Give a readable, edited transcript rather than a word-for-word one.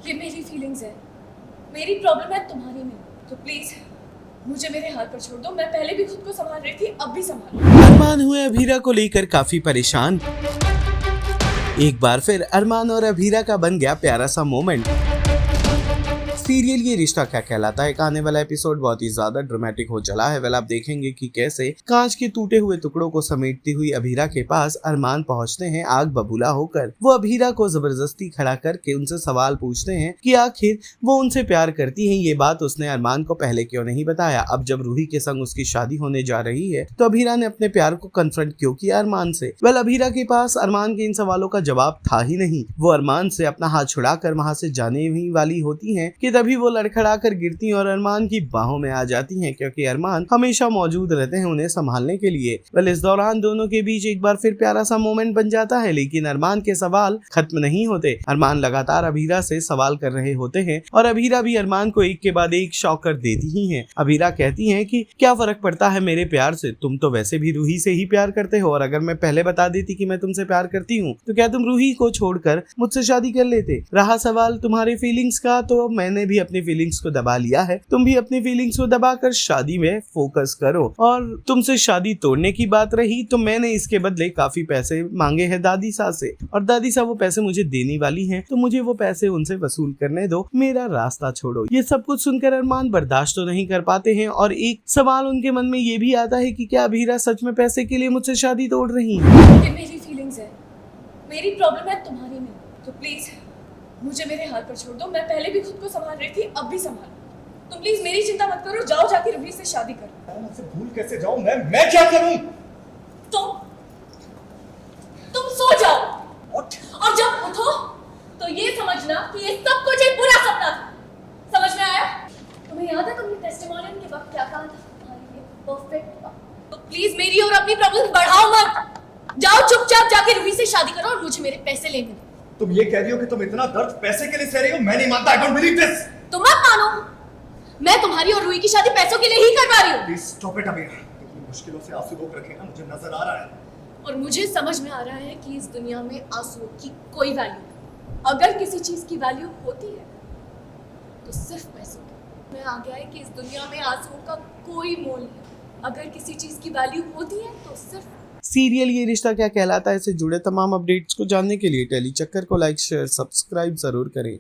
ये मेरी फीलिंग्स है, मेरी प्रॉब्लम है, तुम्हारी नहीं। तो प्लीज मुझे मेरे हाथ पर छोड़ दो। मैं पहले भी खुद को संभाल रही थी, अब भी संभालो। अरमान हुए अभीरा को लेकर काफी परेशान। एक बार फिर अरमान और अभीरा का बन गया प्यारा सा मोमेंट। सीरियल ये रिश्ता क्या कहलाता है का आने वाला एपिसोड बहुत ही ज्यादा ड्रामेटिक हो चला है। आप देखेंगे कि कैसे कांच के टूटे हुए टुकड़ों को समेटती हुई अभीरा के पास अरमान पहुंचते हैं आग बबूला होकर। वो अभीरा को जबरदस्ती खड़ा करके उनसे सवाल पूछते हैं कि आखिर वो उनसे प्यार करती हैं। ये बात उसने अरमान को पहले क्यों नहीं बताया। अब जब रूही के संग उसकी शादी होने जा रही है तो अभीरा ने अपने प्यार को कन्फ्रंट क्यों किया अरमान से। अभीरा के पास अरमान के इन सवालों का जवाब था ही नहीं। वो अरमान से अपना हाथ छुड़ाकर वहां से जाने ही वाली होती हैं कि तभी वो लड़खड़ाकर गिरती और अरमान की बाहों में आ जाती हैं, क्योंकि अरमान हमेशा मौजूद रहते हैं उन्हें संभालने के लिए। इस दौरान दोनों के बीच एक बार फिर प्यारा सा मोमेंट बन जाता है, लेकिन अरमान के सवाल खत्म नहीं होते। अरमान लगातार अभीरा से सवाल कर रहे होते हैं और अभीरा भी अरमान को एक के बाद एक शॉकर देती ही है। अभीरा कहती है कि क्या फर्क पड़ता है मेरे प्यार से, तुम तो वैसे भी रूही से ही प्यार करते हो, और अगर मैं पहले बता देती कि मैं तुमसे प्यार करती हूँ तो क्या तुम रूही को छोड़कर मुझसे शादी कर लेते। रहा सवाल तुम्हारे फीलिंग्स का, तो मैंने भी अपनी फीलिंग्स को दबा लिया है। तुम भी अपनी फीलिंग्स को दबाकर शादी में फोकस करो। और तुमसे शादी तोड़ने की बात रही तो मैंने इसके बदले काफी पैसे मांगे हैं दादी सा से, और दादी सा वो पैसे मुझे देने वाली हैं, तो मुझे वो पैसे उनसे वसूल करने दो, मेरा रास्ता छोड़ो। ये सब कुछ सुनकर अरमान बर्दाश्त तो नहीं कर पाते हैं और एक सवाल उनके मन में ये भी आता है कि क्या अभीरा सच में पैसे के लिए मुझसे शादी तोड़ रही है। ये मेरी फीलिंग्स है, मेरी प्रॉब्लम है, तुम्हारी नहीं। तो प्लीज मुझे मेरे हाथ पर छोड़ दो। मैं पहले भी खुद को संभाल रही थी, अब भी संभालो। तुम प्लीज मेरी चिंता मत करो, जाओ जाके रूही से शादी करो। मैं आपसे भूल कैसे जाऊं? मैं क्या करूं? तुम सो जाओ What? और जब उठो तो ये समझना कि ये सब कुछ एक बुरा सपना था। समझ में आया? तुम्हें याद है तुमने टेस्टिमोनियल के वक्त क्या कहा था? तुम्हारे लिए परफेक्ट था। तो प्लीज मेरी और अपनी प्रॉब्लम बढ़ाओ मत। जाओ चुपचाप जाके रूही से शादी करो और मुझे मेरे पैसे लेने दो। तुम ये कह रही हो कि तुम इतना दर्द पैसे के लिए सह रही हो? मैं नहीं मानता। I don't believe this. तुम मत मानो, मैं तुम्हारी और रूही की शादी पैसों के लिए ही करवा रही हूँ। Please stop it, अमीरा। इतनी मुश्किलों से आंसू रोक रखे ना, मुझे नजर आ रहा है। और मुझे समझ में आ रहा है कि इस दुनिया में आंसुओं की कोई वैल्यू नहीं। अगर किसी चीज की वैल्यू होती है तो सिर्फ पैसों की। मैं आ गया है कि इस दुनिया में आंसुओं का कोई मोल नहीं। अगर किसी चीज की वैल्यू होती है तो सिर्फ। सीरियल ये रिश्ता क्या कहलाता है से जुड़े तमाम अपडेट्स को जानने के लिए टेली चक्कर को लाइक शेयर सब्सक्राइब जरूर करें।